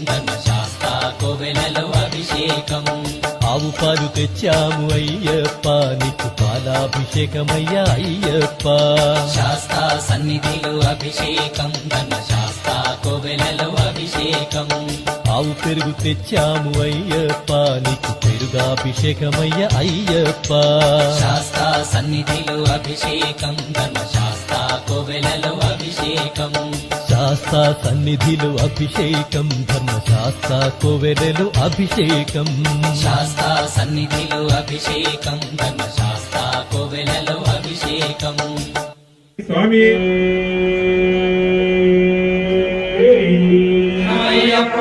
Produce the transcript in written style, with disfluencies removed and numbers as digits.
ధర్మశాస్త్ర కోవెలలో అభిషేకం. ఆవు పాలు తెచ్చాము అయ్యప్ప, నీకు పాలాభిషేకమయ్యా అయ్యప్ప. శాస్త్ర సన్నిధిలో అభిషేకం, ధర్మశాస్త్ర కోవెలలో అభిషేకం. ఆవు పెరుగు తెచ్చాము అయ్యప్ప, నీకు పెరుగాభిషేకమయ్యా అయ్యప్ప. శాస్త్ర సన్నిధిలో అభిషేకం, ధర్మశాస్త్ర కోవెలలో అభిషేకం. శాస్త్ర సన్నిధిలో అభిషేకం, ధర్మశాస్త్ర కోవెలలో అభిషేకం. శాస్త్ర సన్నిధిలో అభిషేకం, ధర్మశాస్త్ర కోవెలలో అభిషేకం. స్వామి అయ్యప్ప